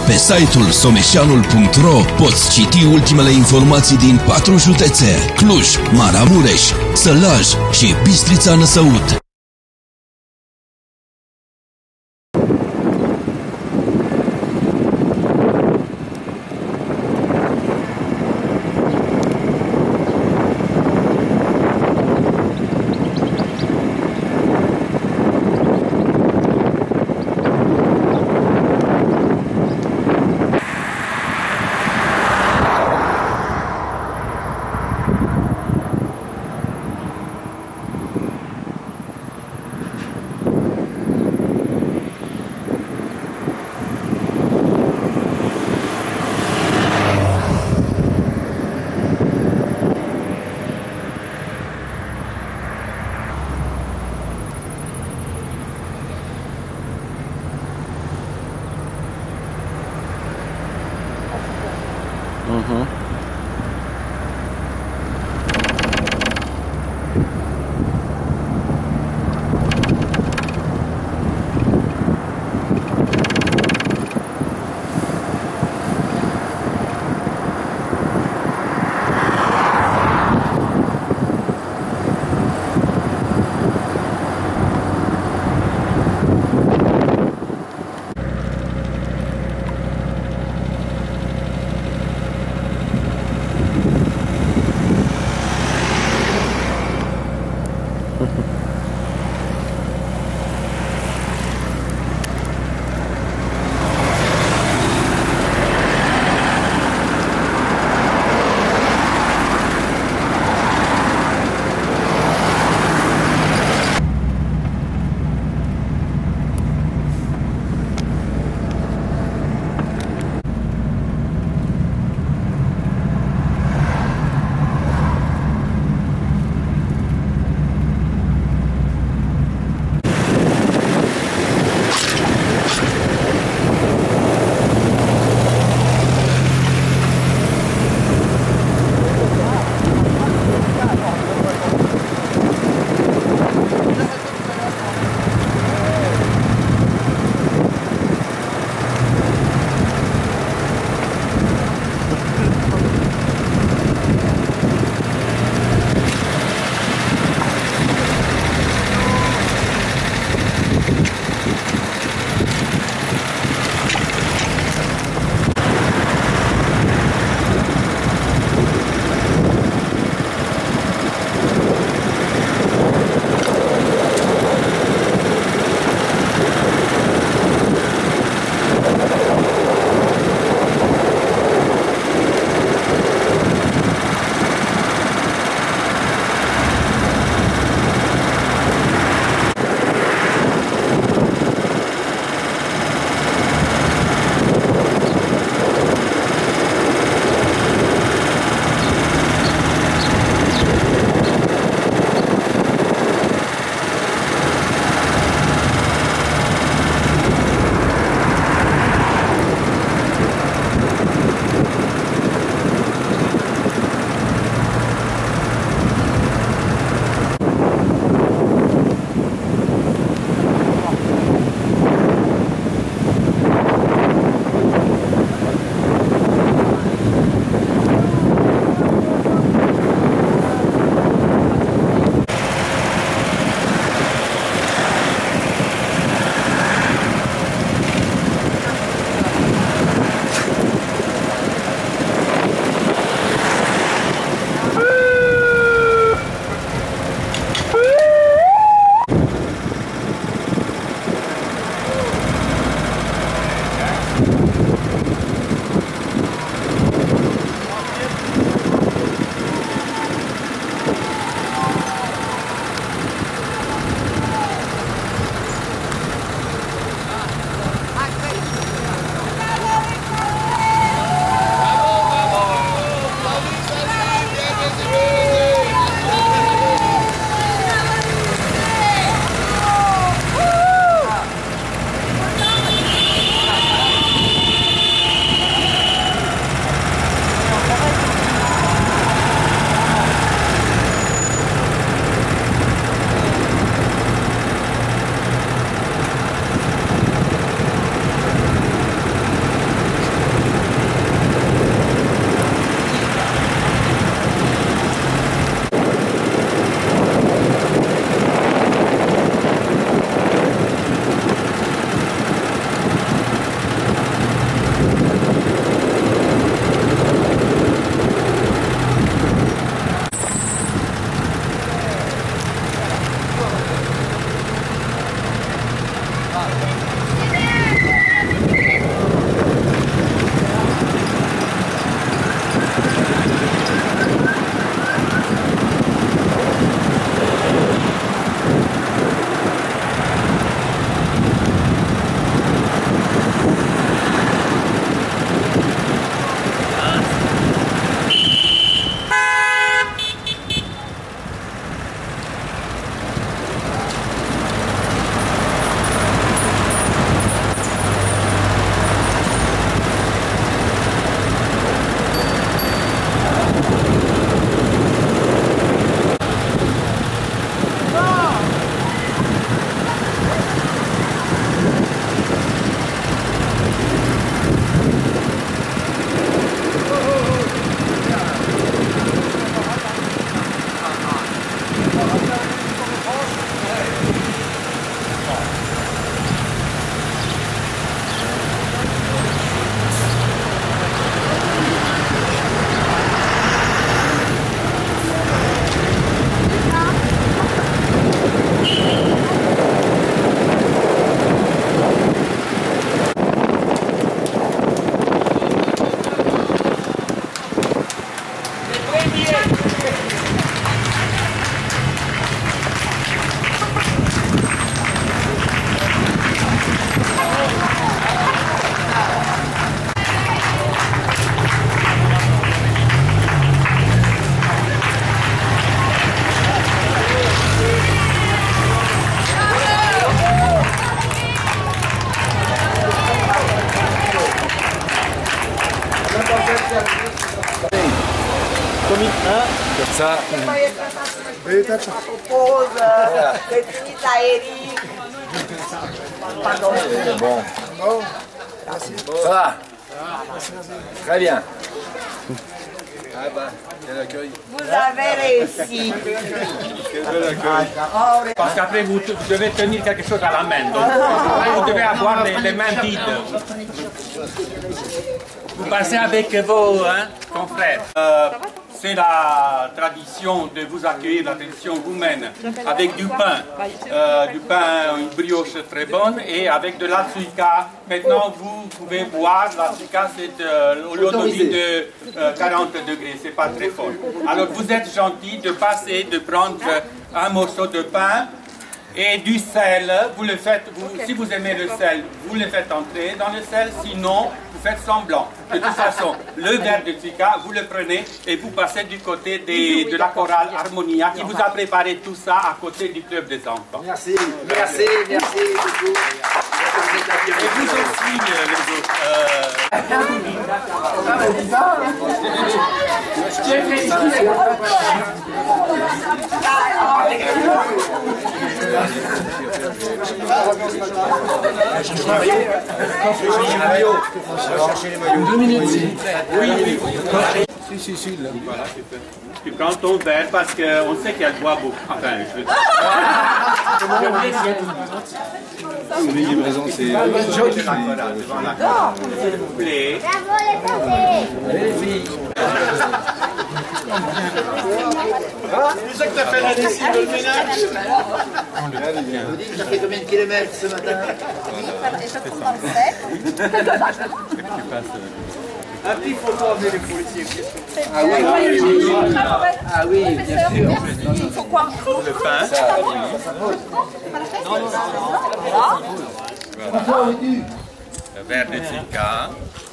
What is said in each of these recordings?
Pe site-ul someșanul.ro poți citi ultimele informații din 4 județe: Cluj, Maramureș, Sălaj și Bistrița Năsăud. Comme ça. Bon. Ça va. Très bien. Ah bah, quel accueil. Vous avez réussi. Quel bel accueil. Parce qu'après, vous devez tenir quelque chose à la main. Donc, vous devez avoir les mains vides. Vous passez avec vos confrères. C'est la tradition de vous accueillir, la tradition roumaine, avec du pain, une brioche très bonne, et avec de la tsuika. Maintenant, vous pouvez boire. La tsuika, c'est l'eau de vie de 40 degrés, c'est pas très fort. Alors, vous êtes gentil de passer, de prendre un morceau de pain et du sel. Vous le faites, si vous aimez le sel, vous le faites entrer dans le sel, sinon, vous faites semblant. De toute façon, le verre de tsuika, vous le prenez et vous passez du côté de la chorale Harmonia qui vous a préparé tout ça à côté du club des enfants. Merci, merci, merci beaucoup. Et vous aussi, les autres. Chercher les maillots. 2 minutes. Oui, oui. Si, là. Voilà, tu prends ton verre parce qu'on sait qu'elle boit beaucoup. Enfin, je veux dire. Les livraisons, c'est... S'il vous plaît. Bravo les Français. Allez, filles. C'est ça que t'as fait la lessive, le ménage. Vous dites, ça fait combien de kilomètres ce matin? Un petit photo avec les policiers. Ah oui, ah oui, bien sûr. Le pain. Voilà. Le verre de tsuika.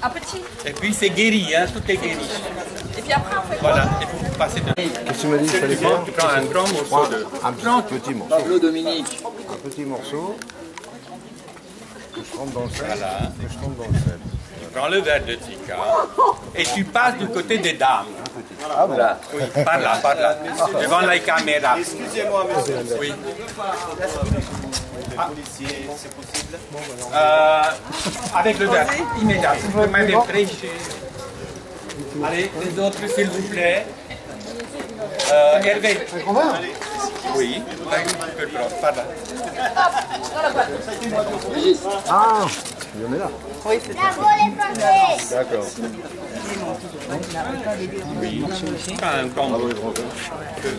Un petit. Et puis c'est guéri, tout est guéri. Et puis après, on fait quoi? Voilà, et vous passez de... Qu'est-ce que tu m'as dit qu'il fallait faire? Tu prends un grand morceau de... Un petit morceau. Pablo Dominique. Un petit morceau. Que je trempe dans le sel. Voilà. Que je trempe dans le sel. Tu prends le verre de tsuika et tu passes du côté des dames. Ah bon? Voilà. Oui, par là, devant la caméra. Excusez-moi, monsieur. Oui. Les policiers, c'est possible? Avec le verre, immédiat. Vous m'avez prêché. Allez, les autres, s'il vous plaît. Hervé. Oui, tu peux le prendre, par là. Ah, il y en a là. Bravo les Français. D'accord. Oui, pas un grand mot.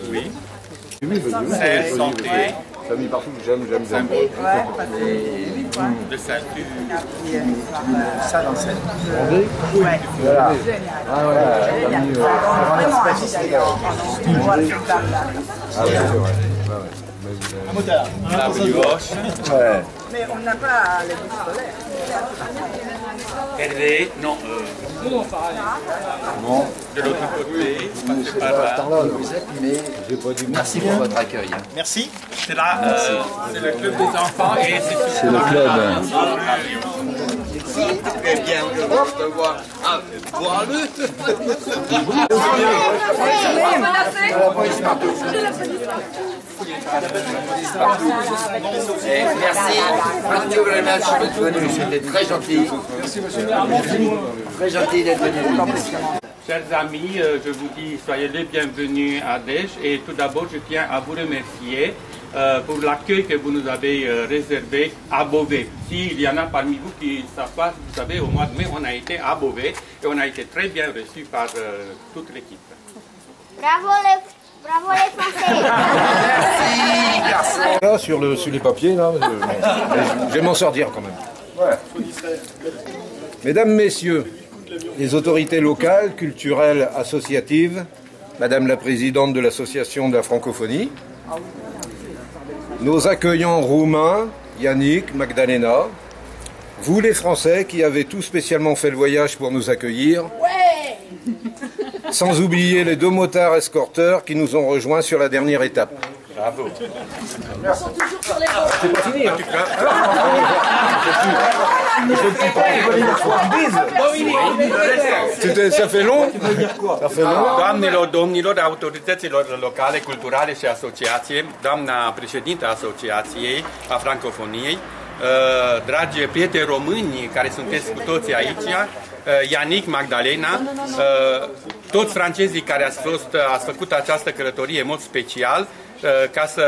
Oui. Oui, C'est santé. ça a mis partout, j'aime. De ceinture. Ça dans cette. Voilà. Ah voilà, t'as mis... Ah oui, c'est vrai. Ouais, ouais. Mais vous avez- La brioche. Ouais. Mais on n'a pas les pistolets. Hervé, non. Bon, De l'autre côté, passez par là. Vous êtes, mais j'ai pas dit merci pour votre accueil. Merci. C'est là, c'est le club des enfants et c'est le club. Très bien, je te vois. Ah, bois-le. Merci. Thank you very much d'être venu. C'était très gentil. Merci, monsieur. Très gentil d'être venu. Chers amis, je vous dis soyez les bienvenus à Dèche et tout d'abord je tiens à vous remercier pour l'accueil que vous nous avez réservé à Beauvais. S'il y en a parmi vous qui ne savent pas, vous savez, au mois de mai, on a été à Beauvais et on a été très bien reçus par toute l'équipe. Bravo les Français. Là, sur les papiers, là, je vais m'en sortir quand même. Ouais. Mesdames, Messieurs, les autorités locales, culturelles, associatives, Madame la Présidente de l'Association de la Francophonie, nos accueillants roumains, Yannick, Magdalena, vous les Français qui avez tout spécialement fait le voyage pour nous accueillir, sans oublier les 2 motards escorteurs qui nous ont rejoints sur la dernière étape. Bravo. Ils sont toujours sur les bords. C'est pas fini, hein. Ça fait long. Ça fait long. Doamnelor, domnilor, autorităților locale, culturale și asociație, doamna președintă a Asociației a Francofoniei, dragi prieteni români care sunteți cu toții aici, Ianic, Magdalena, toți francezii care ați făcut această călătorie în mod special, ca să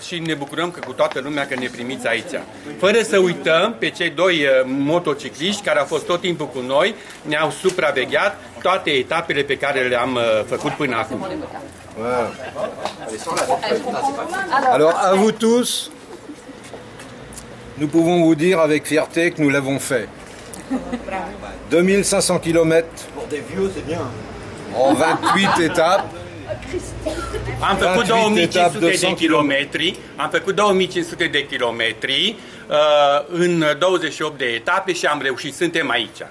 și ne bucurăm că cu toată lumea că ne primiți aici. Fără să uităm pe cei doi motocicliști care au fost tot timpul cu noi, ne-au supravegheat toate etapele pe care le-am făcut până acum. Alors, à vous tous, nous pouvons vous dire avec fierté que nous l'avons fait. 2500 km en 28 étapes. Am făcut 2500 de kilometri, în 28 de etape și am reușit, suntem aici.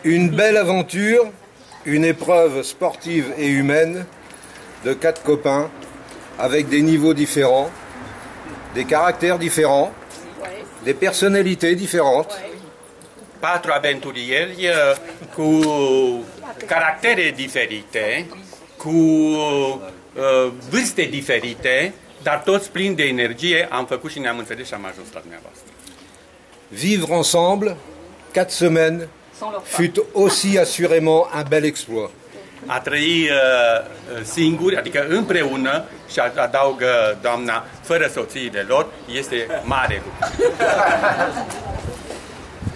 Une belle aventure, une épreuve sportive et humaine de 4 copains avec des niveaux différents, des caractères différents, des personnalités différentes. 4 aventurieri cu caractere diferite, cu vârste diferite, dar toți plini de energie, am făcut și ne-am înțeles și am ajuns la dumneavoastră. Vivre ensemble 4 semaines fut aussi assurément un bel exploit. A trăi singuri, adică împreună, și adaugă doamna, fără soțiile lor, este mare lucru.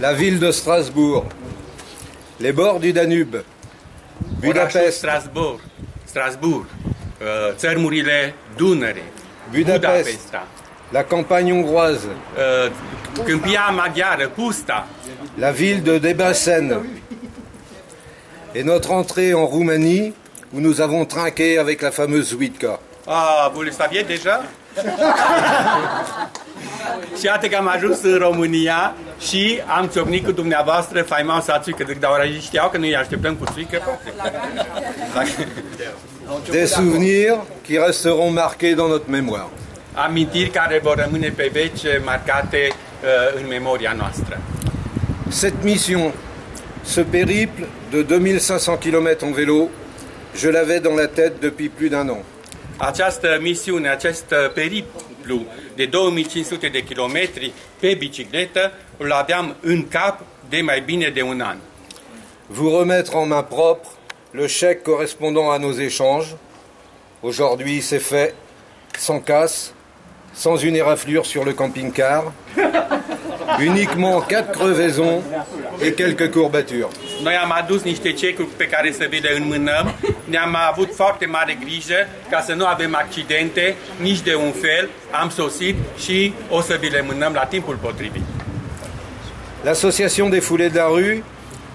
La ville de Strasbourg, les bords du Danube, Budapest, Strasbourg, țărmurile Dunării, Budapesta, la campagne hongroise, câmpia maghiară, Pusta, la ville de Debrecen et notre entrée en Roumanie où nous avons trinqué avec la fameuse Witka. Ah, vous le saviez déjà? Și iată că am ajuns în România și am ciocnit cu dumneavoastră faimoasa țuică, dar oare știau că noi îi așteptăm cu țuică? Des souvenirs qui resteront marqués dans notre mémoire. Amintiri care vor rămâne pe veci marcate în memoria noastră. Cette mission, ce périple de 2500 km en vélo, je l'avais dans la tête depuis plus d'1 an. Această misiune, acest periplu de 2500 de kilometri pe bicicletă, îl aveam în cap de mai bine de un an. Vous remettre en main propre le chèque correspondant à nos échanges. Aujourd'hui, c'est fait, sans casse, sans une éraflure sur le camping-car, uniquement 4 crevaisons et quelques courbatures. Noi am adus niște cecuri pe care să vi le înmânăm, ne-am avut foarte mare grijă ca să nu avem accidente, nici de un fel, am sosit și o să vi le mânăm la timpul potrivit. L'association des Foulées de la Rue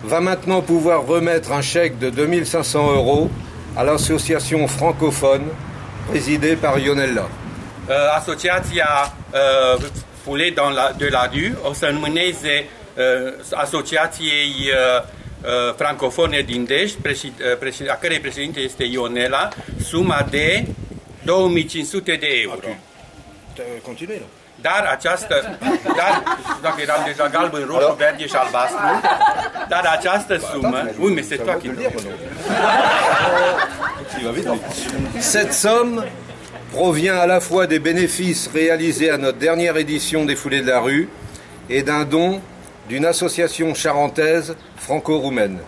va maintenant pouvoir remettre un chèque de 2500 € à l'association francophone présidée par Ionella. Asociația Foulées de la Rue o să înmâneze asociației francofone din Dești, a cărei președinte este Ionela, suma de 2500 de euro. Continuez là. Dar această, dacă eram deja galben, roșu, verde și albastru, dar această sumă, oui, mais c'est toi qui Cette somme provient à la fois des bénéfices réalisés à notre dernière édition des Foulées de la Rue et d'un don d'une association charentaise franco-roumaine.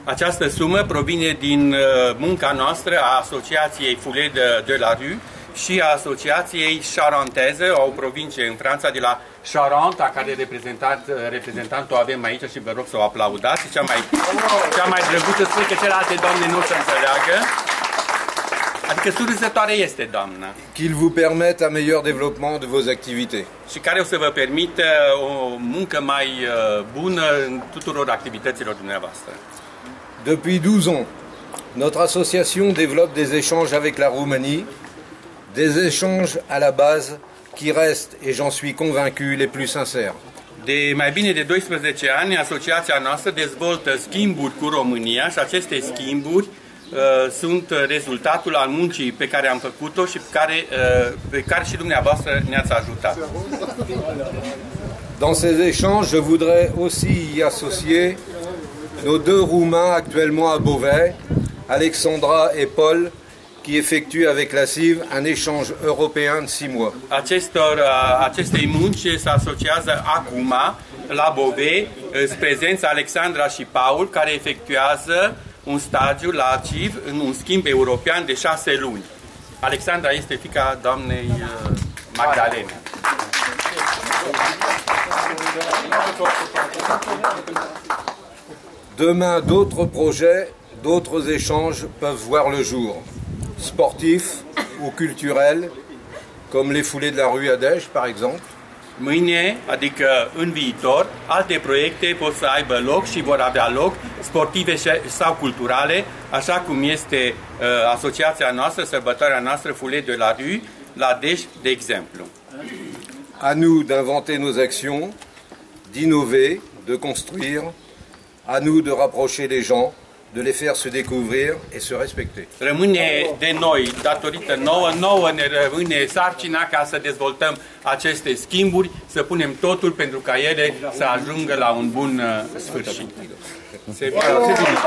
Această sumă provine din munca noastră a Asociației Foulées de la Rue și a Asociației Charenteze, o provincie în Franța, de la Charente, a care reprezentantul avem aici și vă rog să o aplaudați. Cea mai drăguță, spune că celelalte doamne nu se înțeleagă. Adică surâzătoare este doamna. Qu'il vous permette un meilleur développement de vos activités. Și care o să vă permită o muncă mai bună în tuturor activităților dumneavoastră. Depuis 12 ans, notre association développe des échanges avec la Roumanie, des échanges à la base qui restent, et j'en suis convaincu, les plus sincères. De mai bine de 12 ani, asociația noastră dezvoltă schimburi cu România și aceste schimburi sunt rezultatul al muncii pe care am făcut-o și pe care și dumneavoastră ne-ați ajutat. Dans ces échanges, je voudrais aussi y associer nos deux Roumains actuellement à Beauvais, Alexandra et Paul, qui effectuent avec la CIV un échange européen de 6 mois. Acestei munci se asociază acum la Beauvais prezența Alexandra și Paul, care efectuează un stagiu la CIV în un schimb european de 6 luni. Alexandra este fiica doamnei Magdalene. Demain, d'autres projets, d'autres échanges peuvent voir le jour, sportifs ou culturels, comme les foulées de la rue à Dej, par exemple. Mâine, adică în viitor, alte proiecte pot să aibă loc și vor avea loc, sportive sau culturale, așa cum este asociația noastră, sărbătoarea noastră Foulée de la Rue, la Dej, de exemplu. À nous d'inventer nos actions, d'innover, de construire, à nous de rapprocher les gens, de les faire se découvrir et se respecter. Rămâne de noi, datorită nouă ne rămâne sarcina ca să dezvoltăm aceste schimburi, să punem totul pentru ca ele să ajungă la un bun sfârșit. Merci, président.